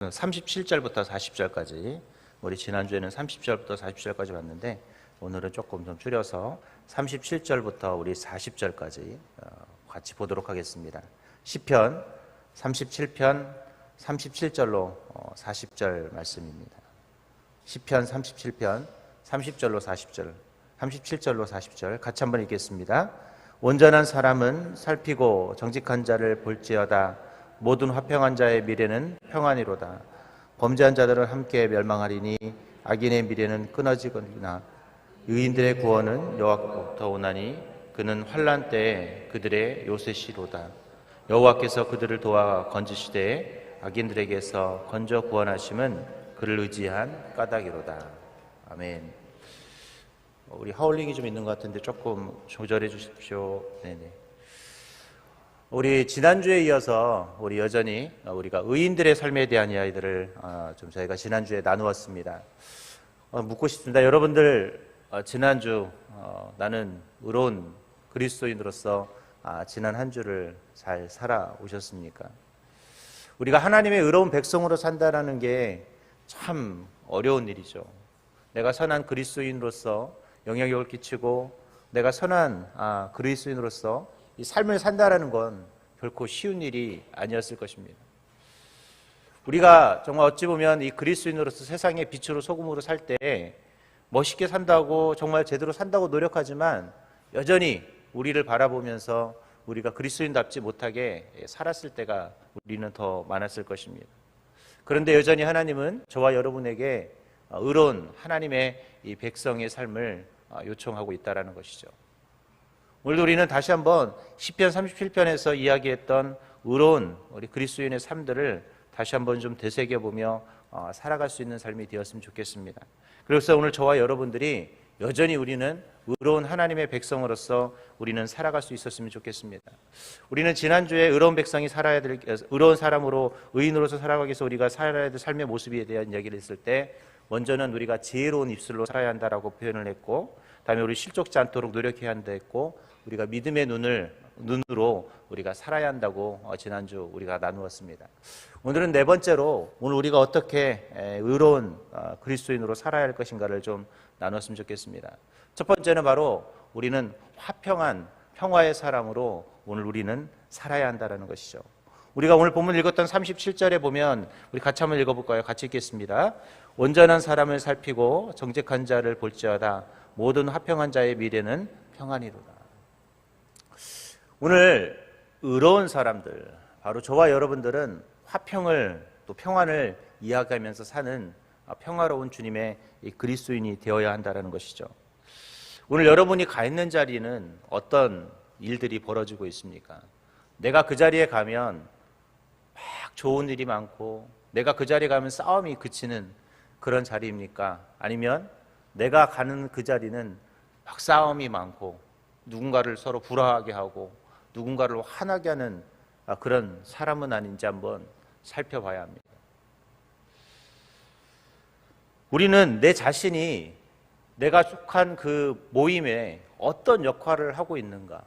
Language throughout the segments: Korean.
37절부터 40절까지, 우리 지난주에는 30절부터 40절까지 봤는데 오늘은 조금 좀 줄여서 37절부터 우리 40절까지 같이 보도록 하겠습니다. 시편 37편 37절로 40절 말씀입니다. 시편 37편 30절로 40절, 37절로 40절 같이 한번 읽겠습니다. 온전한 사람은 살피고 정직한 자를 볼지어다. 모든 화평한 자의 미래는 평안이로다. 범죄한 자들은 함께 멸망하리니 악인의 미래는 끊어지거니와 의인들의 구원은 여호와로부터 오나니 그는 환난 때에 그들의 요새시로다. 여호와께서 그들을 도와 건지시되 악인들에게서 건져 구원하심은 그를 의지한 까닭이로다. 아멘. 우리 하울링이 좀 있는 것 같은데 조금 조절해 주십시오. 네네. 우리 지난주에 이어서 우리 여전히 우리가 의인들의 삶에 대한 이야기들을 좀 저희가 지난주에 나누었습니다. 묻고 싶습니다. 여러분들 지난주 나는 의로운 그리스도인으로서 지난 한 주를 잘 살아오셨습니까? 우리가 하나님의 의로운 백성으로 산다는 게 참 어려운 일이죠. 내가 선한 그리스도인으로서 영향력을 끼치고 내가 선한 그리스도인으로서 이 삶을 산다라는 건 결코 쉬운 일이 아니었을 것입니다. 우리가 정말 어찌 보면 이 그리스도인으로서 세상의 빛으로 소금으로 살 때 멋있게 산다고 정말 제대로 산다고 노력하지만 여전히 우리를 바라보면서 우리가 그리스도인답지 못하게 살았을 때가 우리는 더 많았을 것입니다. 그런데 여전히 하나님은 저와 여러분에게 의로운 하나님의 이 백성의 삶을 요청하고 있다는 것이죠. 오늘도 우리는 다시 한번 시편 37편에서 이야기했던 의로운 우리 그리스도인의 삶들을 다시 한번 좀 되새겨보며 살아갈 수 있는 삶이 되었으면 좋겠습니다. 그래서 오늘 저와 여러분들이 여전히 우리는 의로운 하나님의 백성으로서 우리는 살아갈 수 있었으면 좋겠습니다. 우리는 지난주에 의로운 백성이 살아야 될, 의로운 사람으로 의인으로서 살아가기 위해서 우리가 살아야 될 삶의 모습에 대한 이야기를 했을 때 먼저는 우리가 지혜로운 입술로 살아야 한다라고 표현을 했고, 다음에 우리 실족지 않도록 노력해야 한다 했고, 우리가 믿음의 눈으로 우리가 살아야 한다고 지난주 우리가 나누었습니다. 오늘은 네 번째로 오늘 우리가 어떻게 의로운 그리스도인으로 살아야 할 것인가를 좀 나눴으면 좋겠습니다. 첫 번째는 바로 우리는 화평한 평화의 사람으로 오늘 우리는 살아야 한다는 것이죠. 우리가 오늘 본문 읽었던 37절에 보면 우리 같이 한번 읽어볼까요? 같이 읽겠습니다. 온전한 사람을 살피고 정직한 자를 볼지어다. 모든 화평한 자의 미래는 평안이로다. 오늘 의로운 사람들, 바로 저와 여러분들은 화평을 또 평안을 이야기하면서 사는 평화로운 주님의 그리스도인이 되어야 한다는 것이죠. 오늘 여러분이 가 있는 자리는 어떤 일들이 벌어지고 있습니까? 내가 그 자리에 가면 막 좋은 일이 많고 내가 그 자리에 가면 싸움이 그치는 그런 자리입니까? 아니면 내가 가는 그 자리는 막 싸움이 많고 누군가를 서로 불화하게 하고 누군가를 화나게 하는 그런 사람은 아닌지 한번 살펴봐야 합니다. 우리는 내 자신이 내가 속한 그 모임에 어떤 역할을 하고 있는가?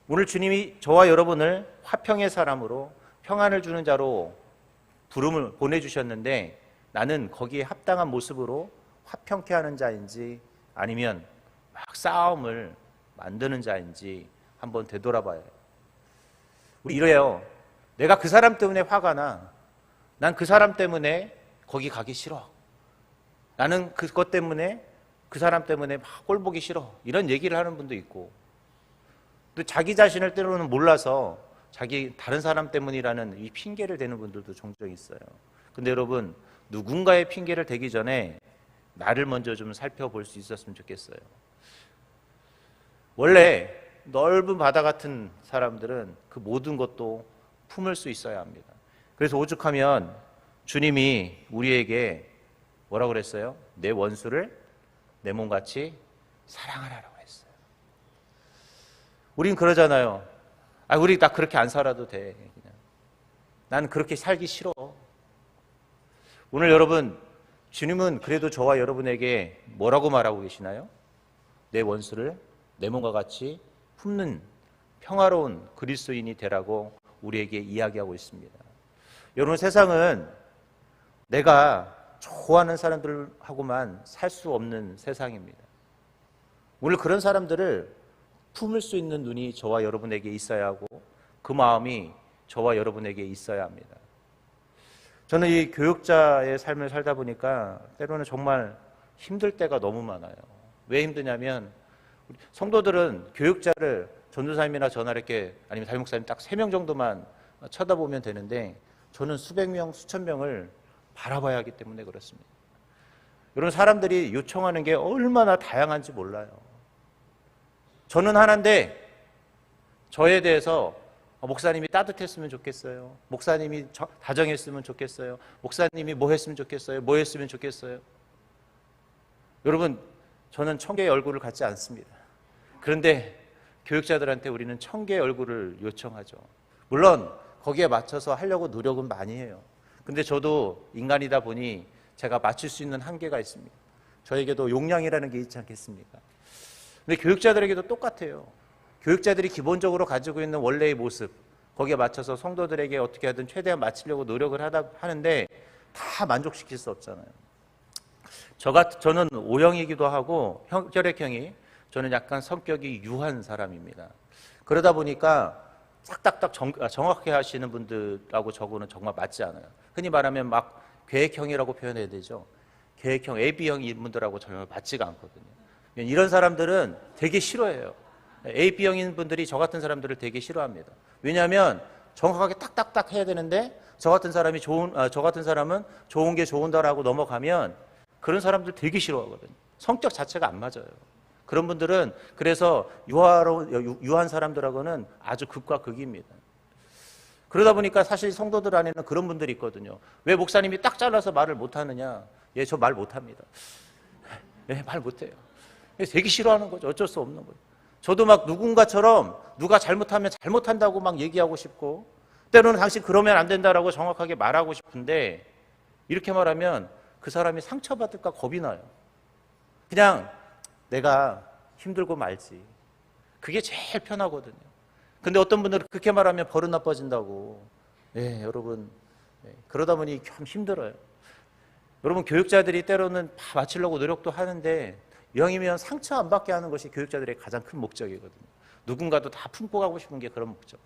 오늘 주님이 저와 여러분을 화평의 사람으로 평안을 주는 자로 부름을 보내주셨는데 나는 거기에 합당한 모습으로 화평케 하는 자인지 아니면 막 싸움을 만드는 자인지 한번 되돌아봐야 해요. 우리 이래요. 내가 그 사람 때문에 화가 나. 난 그 사람 때문에 거기 가기 싫어. 나는 그것 때문에 그 사람 때문에 막 꼴 보기 싫어. 이런 얘기를 하는 분도 있고 또 자기 자신을 때로는 몰라서 자기 다른 사람 때문이라는 이 핑계를 대는 분들도 종종 있어요. 근데 여러분 누군가의 핑계를 대기 전에 나를 먼저 좀 살펴볼 수 있었으면 좋겠어요. 원래 넓은 바다 같은 사람들은 그 모든 것도 품을 수 있어야 합니다. 그래서 오죽하면 주님이 우리에게 뭐라고 그랬어요? 내 원수를 내 몸같이 사랑하라고 했어요. 우린 그러잖아요. 우리 나 그렇게 안 살아도 돼. 그냥. 난 그렇게 살기 싫어. 오늘 여러분 주님은 그래도 저와 여러분에게 뭐라고 말하고 계시나요? 내 원수를 내 몸과 같이 품는 평화로운 그리스도인이 되라고 우리에게 이야기하고 있습니다. 여러분, 세상은 내가 좋아하는 사람들하고만 살 수 없는 세상입니다. 오늘 그런 사람들을 품을 수 있는 눈이 저와 여러분에게 있어야 하고 그 마음이 저와 여러분에게 있어야 합니다. 저는 이 교육자의 삶을 살다 보니까 때로는 정말 힘들 때가 너무 많아요. 왜 힘드냐면 성도들은 교육자를 전도사님이나 저나 이렇게 아니면 담임 목사님 딱 3명 정도만 쳐다보면 되는데 저는 수백 명, 수천 명을 바라봐야 하기 때문에 그렇습니다. 여러분, 사람들이 요청하는 게 얼마나 다양한지 몰라요. 저는 하나인데 저에 대해서 목사님이 따뜻했으면 좋겠어요. 목사님이 다정했으면 좋겠어요. 목사님이 뭐 했으면 좋겠어요. 뭐 했으면 좋겠어요. 여러분, 저는 1000개의 얼굴을 갖지 않습니다. 그런데 교육자들한테 우리는 1000개의 얼굴을 요청하죠. 물론 거기에 맞춰서 하려고 노력은 많이 해요. 근데 저도 인간이다 보니 제가 맞출 수 있는 한계가 있습니다. 저에게도 용량이라는 게 있지 않겠습니까? 근데 교육자들에게도 똑같아요. 교육자들이 기본적으로 가지고 있는 원래의 모습, 거기에 맞춰서 성도들에게 어떻게 하든 최대한 맞추려고 노력을 하는데 다 만족시킬 수 없잖아요. 저는 O형이기도 하고 혈액형이, 저는 약간 성격이 유한 사람입니다. 그러다 보니까 딱딱딱 정확하게 하시는 분들하고 저거는 정말 맞지 않아요. 흔히 말하면 막 계획형이라고 표현해야 되죠. 계획형, AB형인 분들하고 전혀 맞지가 않거든요. 이런 사람들은 되게 싫어해요. AB형인 분들이 저 같은 사람들을 되게 싫어합니다. 왜냐하면 정확하게 딱딱딱 해야 되는데 저 같은 사람은 좋은 게 좋은다라고 넘어가면 그런 사람들 되게 싫어하거든요. 성격 자체가 안 맞아요. 그런 분들은 그래서 유한 사람들하고는 아주 극과 극입니다. 그러다 보니까 사실 성도들 안에는 그런 분들이 있거든요. 왜 목사님이 딱 잘라서 말을 못하느냐? 예, 저 말 못합니다. 예, 말 못해요. 되게 싫어하는 거죠. 어쩔 수 없는 거죠. 저도 막 누군가처럼 누가 잘못하면 잘못한다고 막 얘기하고 싶고 때로는 당신 그러면 안 된다라고 정확하게 말하고 싶은데 이렇게 말하면 그 사람이 상처받을까 겁이 나요. 그냥 내가 힘들고 말지. 그게 제일 편하거든요. 근데 어떤 분들은 그렇게 말하면 버릇 나빠진다고. 예, 여러분. 그러다 보니 참 힘들어요. 여러분, 교육자들이 때로는 다 맞추려고 노력도 하는데 이왕이면 상처 안 받게 하는 것이 교육자들의 가장 큰 목적이거든요. 누군가도 다 품고 가고 싶은 게 그런 목적.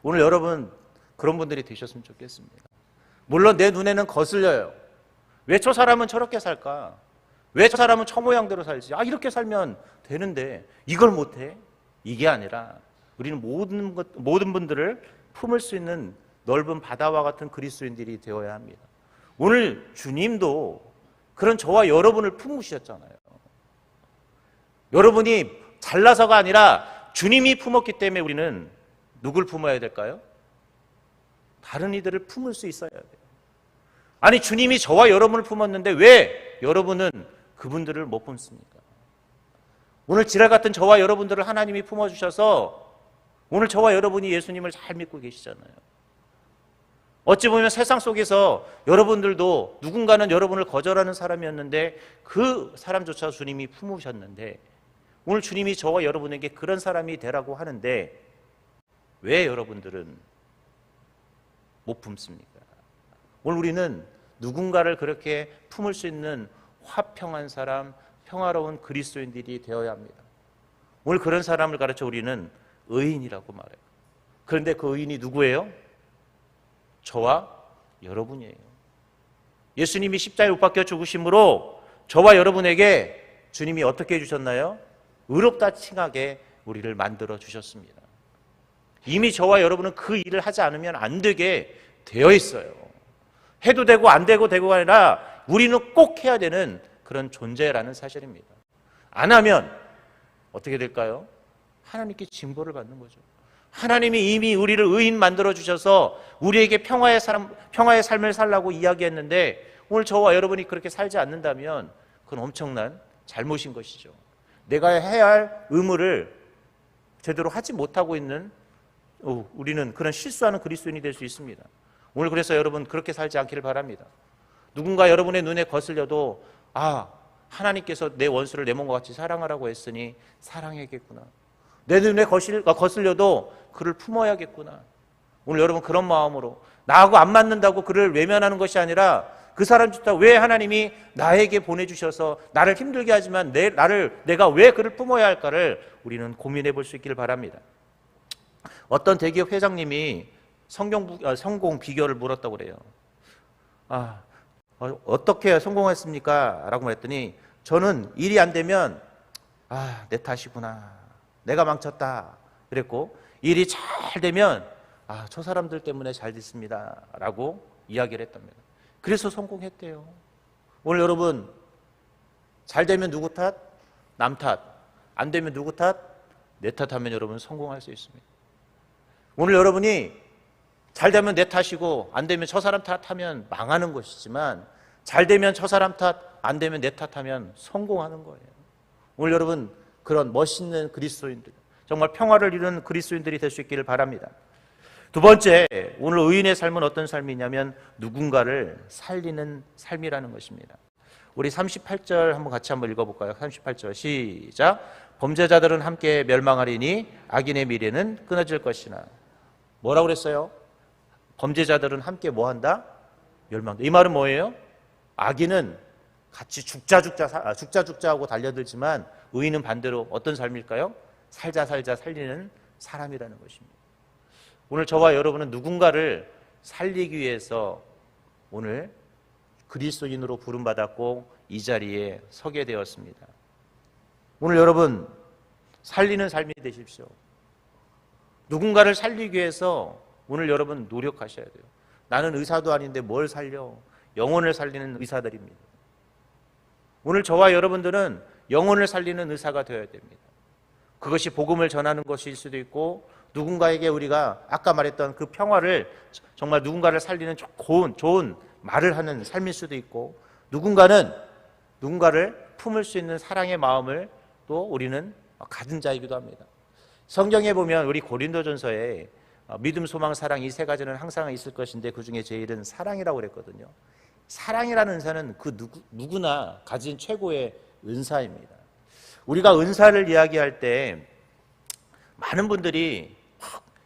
오늘 여러분 그런 분들이 되셨으면 좋겠습니다. 물론 내 눈에는 거슬려요. 왜 저 사람은 저렇게 살까? 왜 저 사람은 저 모양대로 살지? 이렇게 살면 되는데 이걸 못해? 이게 아니라 우리는 모든 분들을 품을 수 있는 넓은 바다와 같은 그리스도인들이 되어야 합니다. 오늘 주님도 그런 저와 여러분을 품으셨잖아요. 여러분이 잘나서가 아니라 주님이 품었기 때문에 우리는 누굴 품어야 될까요? 다른 이들을 품을 수 있어야 돼요. 아니, 주님이 저와 여러분을 품었는데 왜 여러분은 그분들을 못 품습니까? 오늘 지랄 같은 저와 여러분들을 하나님이 품어주셔서 오늘 저와 여러분이 예수님을 잘 믿고 계시잖아요. 어찌 보면 세상 속에서 여러분들도 누군가는 여러분을 거절하는 사람이었는데 그 사람조차 주님이 품으셨는데 오늘 주님이 저와 여러분에게 그런 사람이 되라고 하는데 왜 여러분들은 못 품습니까? 오늘 우리는 누군가를 그렇게 품을 수 있는 화평한 사람, 평화로운 그리스도인들이 되어야 합니다. 오늘 그런 사람을 가르쳐 우리는 의인이라고 말해요. 그런데 그 의인이 누구예요? 저와 여러분이에요. 예수님이 십자가에 못 박혀 죽으심으로 저와 여러분에게 주님이 어떻게 해주셨나요? 의롭다 칭하게 우리를 만들어 주셨습니다. 이미 저와 여러분은 그 일을 하지 않으면 안 되게 되어 있어요. 해도 되고 안 되고 되고가 아니라 우리는 꼭 해야 되는 그런 존재라는 사실입니다. 안 하면 어떻게 될까요? 하나님께 징벌을 받는 거죠. 하나님이 이미 우리를 의인 만들어 주셔서 우리에게 평화의 삶을 살라고 이야기했는데 오늘 저와 여러분이 그렇게 살지 않는다면 그건 엄청난 잘못인 것이죠. 내가 해야 할 의무를 제대로 하지 못하고 있는 우리는 그런 실수하는 그리스도인이 될 수 있습니다. 오늘 그래서 여러분 그렇게 살지 않기를 바랍니다. 누군가 여러분의 눈에 거슬려도 하나님께서 내 원수를 내 몸과 같이 사랑하라고 했으니 사랑해야겠구나. 내 눈에 거슬려도 그를 품어야겠구나. 오늘 여러분 그런 마음으로 나하고 안 맞는다고 그를 외면하는 것이 아니라 그 사람조차 왜 하나님이 나에게 보내주셔서 나를 힘들게 하지만 내가 왜 그를 품어야 할까를 우리는 고민해 볼 수 있기를 바랍니다. 어떤 대기업 회장님이 성공 비결을 물었다고 그래요. 어떻게 성공했습니까? 라고 말했더니 저는 일이 안 되면 내 탓이구나, 내가 망쳤다 그랬고, 일이 잘 되면 저 사람들 때문에 잘 됐습니다 라고 이야기를 했답니다. 그래서 성공했대요. 오늘 여러분, 잘 되면 누구 탓? 남 탓. 안 되면 누구 탓? 내 탓하면 여러분 성공할 수 있습니다. 오늘 여러분이 잘 되면 내 탓이고 안 되면 저 사람 탓하면 망하는 것이지만, 잘 되면 저 사람 탓, 안 되면 내 탓하면 성공하는 거예요. 오늘 여러분, 그런 멋있는 그리스도인들, 정말 평화를 이루는 그리스도인들이 될 수 있기를 바랍니다. 두 번째, 오늘 의인의 삶은 어떤 삶이냐면 누군가를 살리는 삶이라는 것입니다. 우리 38절 같이 한번 읽어볼까요? 38절 시작. 범죄자들은 함께 멸망하리니 악인의 미래는 끊어질 것이나. 뭐라고 그랬어요? 범죄자들은 함께 뭐한다? 멸망한다. 이 말은 뭐예요? 악인은 같이 죽자 하고 달려들지만 의인은 반대로 어떤 삶일까요? 살자 살리는 사람이라는 것입니다. 오늘 저와 여러분은 누군가를 살리기 위해서 오늘 그리스도인으로 부름받았고 이 자리에 서게 되었습니다. 오늘 여러분, 살리는 삶이 되십시오. 누군가를 살리기 위해서 오늘 여러분 노력하셔야 돼요. 나는 의사도 아닌데 뭘 살려? 영혼을 살리는 의사들입니다. 오늘 저와 여러분들은 영혼을 살리는 의사가 되어야 됩니다. 그것이 복음을 전하는 것일 수도 있고, 누군가에게 우리가 아까 말했던 그 평화를, 정말 누군가를 살리는 좋은 말을 하는 삶일 수도 있고, 누군가를 품을 수 있는 사랑의 마음을 또 우리는 가진 자이기도 합니다. 성경에 보면 우리 고린도전서에 믿음, 소망, 사랑 이 세 가지는 항상 있을 것인데 그 중에 제일은 사랑이라고 그랬거든요. 사랑이라는 은사는 그 누구나 가진 최고의 은사입니다. 우리가 은사를 이야기할 때 많은 분들이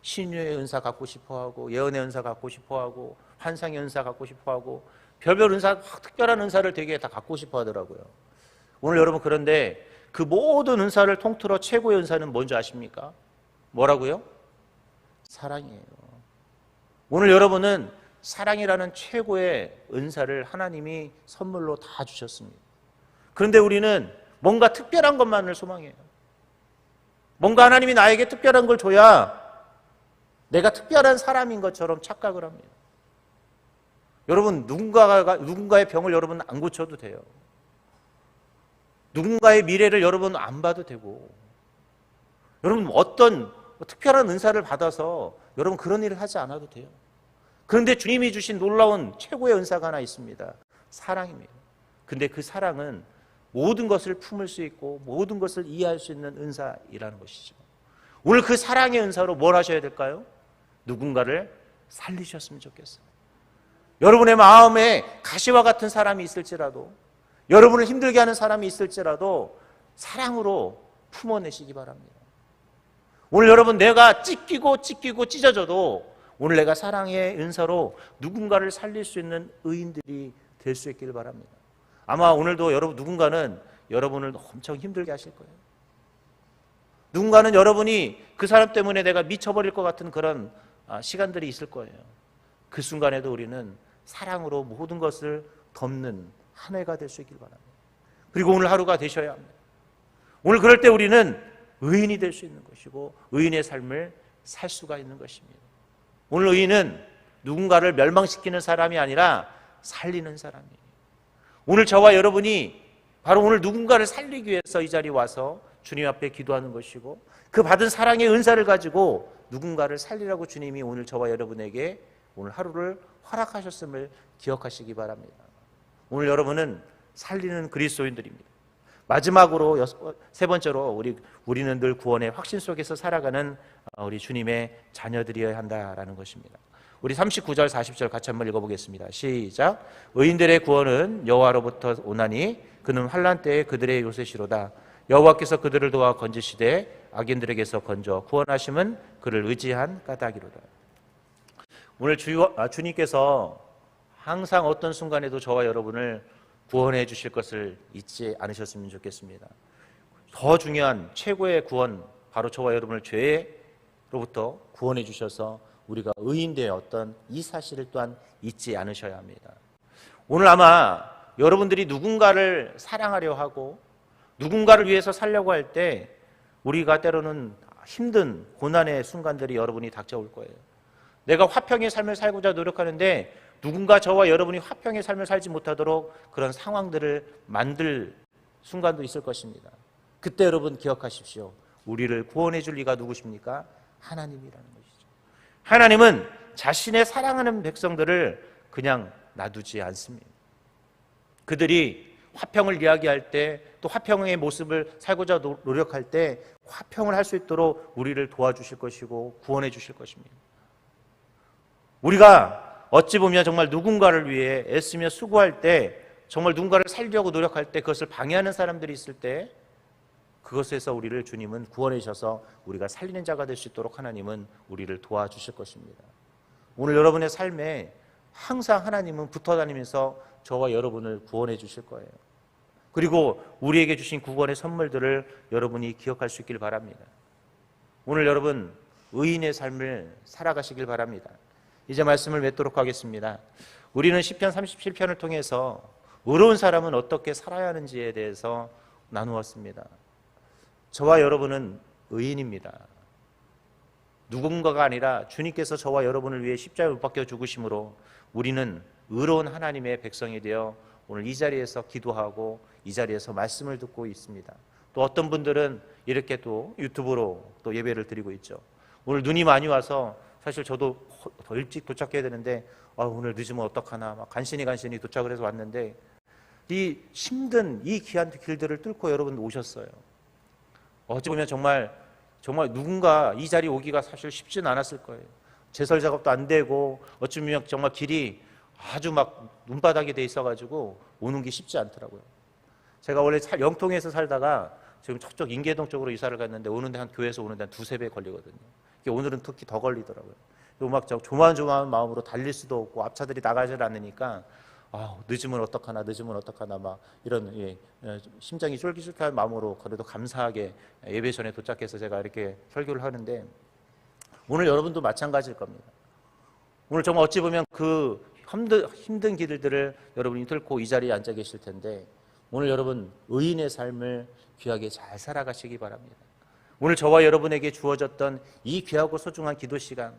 신유의 은사 갖고 싶어하고, 예언의 은사 갖고 싶어하고, 환상의 은사 갖고 싶어하고, 별별 은사, 특별한 은사를 되게 다 갖고 싶어하더라고요. 오늘 여러분, 그런데 그 모든 은사를 통틀어 최고의 은사는 뭔지 아십니까? 뭐라고요? 사랑이에요. 오늘 여러분은 사랑이라는 최고의 은사를 하나님이 선물로 다 주셨습니다. 그런데 우리는 뭔가 특별한 것만을 소망해요. 뭔가 하나님이 나에게 특별한 걸 줘야 내가 특별한 사람인 것처럼 착각을 합니다. 여러분, 누군가의 병을 여러분 안 고쳐도 돼요. 누군가의 미래를 여러분 안 봐도 되고, 여러분 어떤 특별한 은사를 받아서 여러분 그런 일을 하지 않아도 돼요. 그런데 주님이 주신 놀라운 최고의 은사가 하나 있습니다. 사랑입니다. 근데 그 사랑은 모든 것을 품을 수 있고 모든 것을 이해할 수 있는 은사이라는 것이죠. 오늘 그 사랑의 은사로 뭘 하셔야 될까요? 누군가를 살리셨으면 좋겠어요. 여러분의 마음에 가시와 같은 사람이 있을지라도, 여러분을 힘들게 하는 사람이 있을지라도 사랑으로 품어내시기 바랍니다. 오늘 여러분, 내가 찢기고 찢어져도 오늘 내가 사랑의 은사로 누군가를 살릴 수 있는 의인들이 될 수 있기를 바랍니다. 아마 오늘도 누군가는 여러분을 엄청 힘들게 하실 거예요. 누군가는 여러분이 그 사람 때문에 내가 미쳐버릴 것 같은 그런 시간들이 있을 거예요. 그 순간에도 우리는 사랑으로 모든 것을 덮는 한 해가 될 수 있길 바랍니다. 그리고 오늘 하루가 되셔야 합니다. 오늘 그럴 때 우리는 의인이 될 수 있는 것이고 의인의 삶을 살 수가 있는 것입니다. 오늘 의인은 누군가를 멸망시키는 사람이 아니라 살리는 사람이에요. 오늘 저와 여러분이 바로 오늘 누군가를 살리기 위해서 이 자리에 와서 주님 앞에 기도하는 것이고, 그 받은 사랑의 은사를 가지고 누군가를 살리라고 주님이 오늘 저와 여러분에게 오늘 하루를 허락하셨음을 기억하시기 바랍니다. 오늘 여러분은 살리는 그리스도인들입니다. 마지막으로 세 번째로 우리는 늘 구원의 확신 속에서 살아가는 우리 주님의 자녀들이어야 한다라는 것입니다. 우리 39절 40절 같이 한번 읽어보겠습니다. 시작. 의인들의 구원은 여호와로부터 오나니 그는 환난 때에 그들의 요새시로다. 여호와께서 그들을 도와 건지시되 악인들에게서 건져 구원하심은 그를 의지한 까닭이로다. 오늘 주님께서 항상 어떤 순간에도 저와 여러분을 구원해 주실 것을 잊지 않으셨으면 좋겠습니다. 더 중요한 최고의 구원, 바로 저와 여러분을 죄로부터 구원해 주셔서 우리가 의인되었던 이 사실을 또한 잊지 않으셔야 합니다. 오늘 아마 여러분들이 누군가를 사랑하려 하고 누군가를 위해서 살려고 할 때 우리가 때로는 힘든 고난의 순간들이 여러분이 닥쳐올 거예요. 내가 화평의 삶을 살고자 노력하는데 누군가 저와 여러분이 화평의 삶을 살지 못하도록 그런 상황들을 만들 순간도 있을 것입니다. 그때 여러분 기억하십시오. 우리를 구원해 줄 이가 누구십니까? 하나님이라는 것이죠. 하나님은 자신의 사랑하는 백성들을 그냥 놔두지 않습니다. 그들이 화평을 이야기할 때, 또 화평의 모습을 살고자 노력할 때 화평을 할 수 있도록 우리를 도와주실 것이고 구원해 주실 것입니다. 우리가 어찌 보면 정말 누군가를 위해 애쓰며 수고할 때, 정말 누군가를 살려고 노력할 때 그것을 방해하는 사람들이 있을 때 그것에서 우리를 주님은 구원해 주셔서 우리가 살리는 자가 될 수 있도록 하나님은 우리를 도와주실 것입니다. 오늘 여러분의 삶에 항상 하나님은 붙어 다니면서 저와 여러분을 구원해 주실 거예요. 그리고 우리에게 주신 구원의 선물들을 여러분이 기억할 수 있길 바랍니다. 오늘 여러분 의인의 삶을 살아가시길 바랍니다. 이제 말씀을 맺도록 하겠습니다. 우리는 시편 37편을 통해서 의로운 사람은 어떻게 살아야 하는지에 대해서 나누었습니다. 저와 여러분은 의인입니다. 누군가가 아니라 주님께서 저와 여러분을 위해 십자가에 못 박혀 죽으심으로 우리는 의로운 하나님의 백성이 되어 오늘 이 자리에서 기도하고 이 자리에서 말씀을 듣고 있습니다. 또 어떤 분들은 이렇게 또 유튜브로 또 예배를 드리고 있죠. 오늘 눈이 많이 와서 사실 저도 더 일찍 도착해야 되는데 오늘 늦으면 어떡하나 막 간신히 도착을 해서 왔는데 이 힘든 이 귀한 길들을 뚫고 여러분 오셨어요. 어찌 보면 정말 누군가 이 자리에 오기가 사실 쉽지는 않았을 거예요. 제설 작업도 안 되고 어쩌면 정말 길이 아주 막 눈바닥이 돼 있어가지고 오는 게 쉽지 않더라고요. 제가 원래 영통에서 살다가 지금 저쪽 인계동 쪽으로 이사를 갔는데 오는데 한 교회에서 오는데 한 두세 배 걸리거든요. 오늘은 특히 더 걸리더라고요. 막 조마조마한 마음으로 달릴 수도 없고 앞차들이 나가지 않으니까 늦으면 어떡하나 막 이런 심장이 쫄깃쫄깃한 마음으로 그래도 감사하게 예배 전에 도착해서 제가 이렇게 설교를 하는데 오늘 여러분도 마찬가지일 겁니다. 오늘 정말 어찌 보면 그 힘든 길들을 여러분이 뚫고 이 자리에 앉아 계실 텐데 오늘 여러분 의인의 삶을 귀하게 잘 살아가시기 바랍니다. 오늘 저와 여러분에게 주어졌던 이 귀하고 소중한 기도 시간,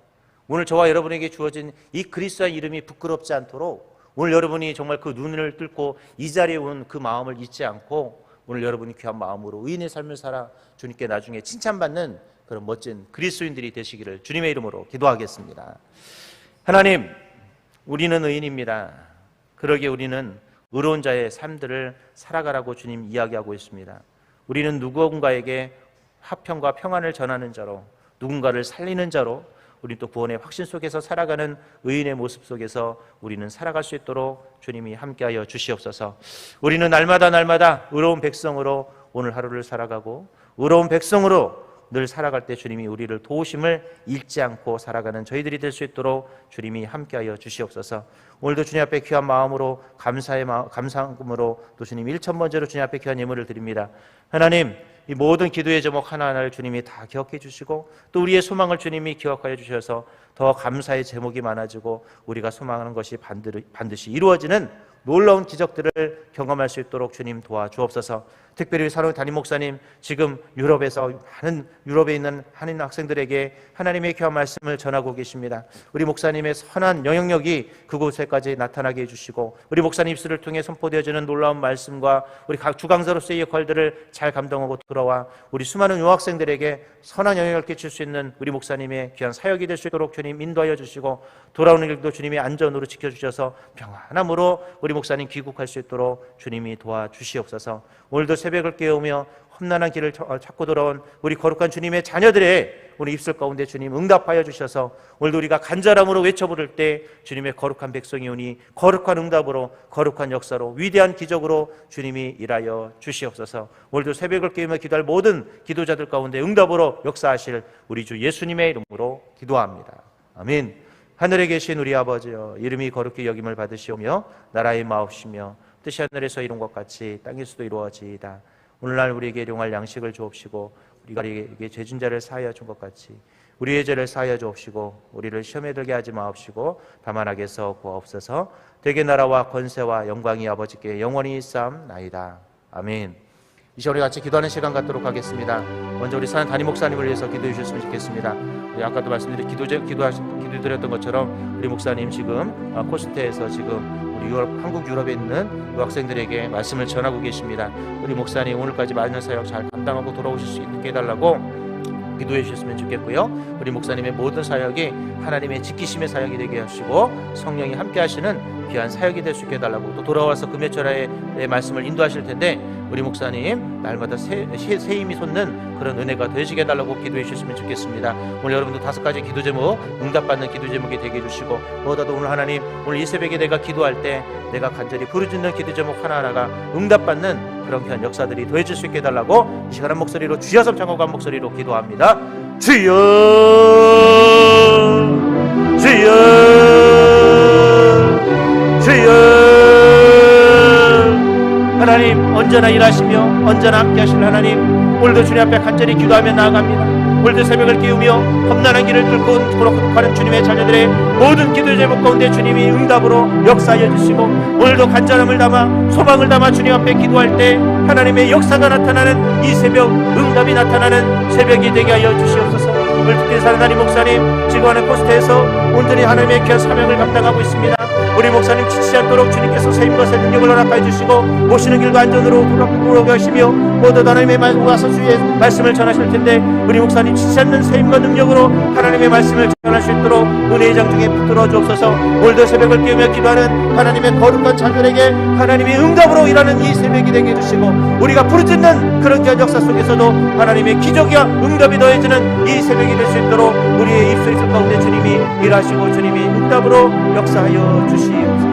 오늘 저와 여러분에게 주어진 이 그리스도의 이름이 부끄럽지 않도록 오늘 여러분이 정말 그 눈을 뚫고 이 자리에 온 그 마음을 잊지 않고 오늘 여러분이 귀한 마음으로 의인의 삶을 살아 주님께 나중에 칭찬받는 그런 멋진 그리스도인들이 되시기를 주님의 이름으로 기도하겠습니다. 하나님, 우리는 의인입니다. 그러기에 우리는 의로운 자의 삶들을 살아가라고 주님 이야기하고 있습니다. 우리는 누군가에게 화평과 평안을 전하는 자로, 누군가를 살리는 자로, 우리 또 구원의 확신 속에서 살아가는 의인의 모습 속에서 우리는 살아갈 수 있도록 주님이 함께하여 주시옵소서. 우리는 날마다 의로운 백성으로 오늘 하루를 살아가고 의로운 백성으로 늘 살아갈 때 주님이 우리를 도우심을 잊지 않고 살아가는 저희들이 될 수 있도록 주님이 함께하여 주시옵소서. 오늘도 주님 앞에 귀한 마음으로 감사함으로 또 주님 1,000번째로 주님 앞에 귀한 예물을 드립니다. 하나님, 이 모든 기도의 제목 하나하나를 주님이 다 기억해 주시고 또 우리의 소망을 주님이 기억하여 주셔서 더 감사의 제목이 많아지고 우리가 소망하는 것이 반드시 이루어지는 놀라운 기적들을 경험할 수 있도록 주님 도와주옵소서. 특별히 사랑하는 담임 목사님, 지금 유럽에 있는 한인 학생들에게 하나님의 귀한 말씀을 전하고 계십니다. 우리 목사님의 선한 영향력이 그곳에까지 나타나게 해주시고 우리 목사님 입술을 통해 선포되어지는 놀라운 말씀과 우리 각 주강사로서의 역할들을 잘 감당하고 돌아와 우리 수많은 유학생들에게 선한 영향을 끼칠 수 있는 우리 목사님의 귀한 사역이 될 수 있도록 주님 인도하여 주시고 돌아오는 길도 주님이 안전으로 지켜주셔서 평안함으로 우리 목사님 귀국할 수 있도록 주님이 도와주시옵소서. 오늘도 새벽을 깨우며 험난한 길을 찾고 돌아온 우리 거룩한 주님의 자녀들의 우리 입술 가운데 주님 응답하여 주셔서 오늘도 우리가 간절함으로 외쳐 부를 때 주님의 거룩한 백성이 오니 거룩한 응답으로 거룩한 역사로 위대한 기적으로 주님이 일하여 주시옵소서. 오늘도 새벽을 깨우며 기도할 모든 기도자들 가운데 응답으로 역사하실 우리 주 예수님의 이름으로 기도합니다. 아멘. 하늘에 계신 우리 아버지여, 이름이 거룩히 여김을 받으시오며 나라의 마옵시며 뜻이 하늘에서 이룬 것 같이 땅에서도 이루어지이다. 오늘날 우리에게 일용할 양식을 주옵시고 우리가 우리에게 죄진 자를 사하여 준 것 같이 우리의 죄를 사하여 주옵시고 우리를 시험에 들게 하지 마옵시고 다만 악에서 구하옵소서. 대개 나라와 권세와 영광이 아버지께 영원히 있사옵나이다. 아멘. 이 시간 우리 같이 기도하는 시간 갖도록 하겠습니다. 먼저 우리 사는 담임 목사님을 위해서 기도해 주셨으면 좋겠습니다. 우리 아까도 말씀드린 기도드렸던 것처럼 우리 목사님 지금 코스트에서 지금 우리 한국 유럽에 있는 유학생들에게 말씀을 전하고 계십니다. 우리 목사님 오늘까지 많은 사역 잘 감당하고 돌아오실 수 있게 해달라고 기도해 주셨으면 좋겠고요. 우리 목사님의 모든 사역이 하나님의 지키심의 사역이 되게 하시고 성령이 함께 하시는 귀한 사역이 될 수 있게 해달라고, 또 돌아와서 금요철의 말씀을 인도하실 텐데 우리 목사님 날마다 새 힘이 솟는 그런 은혜가 되시게 해달라고 기도해 주셨으면 좋겠습니다. 오늘 여러분도 5가지 기도 제목, 응답받는 기도 제목이 되게 해주시고, 무엇보다도 오늘 하나님, 오늘 이 새벽에 내가 기도할 때 내가 간절히 부르짖는 기도 제목 하나하나가 응답받는 그런 귀한 역사들이 더해질 수 있게 해달라고 이 시간한 목소리로 주여 삼창고간 목소리로 기도합니다. 주여 주여 주여. 하나님 언제나 일하시며 언제나 함께 하실 하나님, 오늘도 주님 앞에 간절히 기도하며 나아갑니다. 오늘도 새벽을 깨우며 험난한 길을 뚫고 가는 주님의 자녀들의 모든 기도 제목 가운데 주님이 응답으로 역사하여 주시고, 오늘도 간절함을 담아 소망을 담아 주님 앞에 기도할 때 하나님의 역사가 나타나는 이 새벽, 응답이 나타나는 새벽이 되게 하여 주시옵소서. 오늘 특히 사는 하나님 목사님 지구안의 포스트에서 온전히 하나님의 귀한 사명을 감당하고 있습니다. 우리 목사님 지치지 않도록 주님께서 세임과 새 능력을 허락하여 주시고 오시는 길도 안전으로 돌아오게 하시며 모두 하나님의 와서 주의 말씀을 전하실 텐데 우리 목사님 지치지 않는 세임과 능력으로 하나님의 말씀을 전할 수 있도록 은혜의 장중에 붙들어 주옵소서. 오늘도 새벽을 깨우며 기도하는 하나님의 거룩한 자녀에게 하나님의 응답으로 일하는 이 새벽이 되게 해주시고, 우리가 부르짖는 그런 귀한 역사 속에서도 하나님의 기적이야 응답이 더해지는 이 새벽이 될 수 있도록 우리의 입술이 가운데 주님이 일하시고 주님이 응답으로 역사하여 주시옵소서.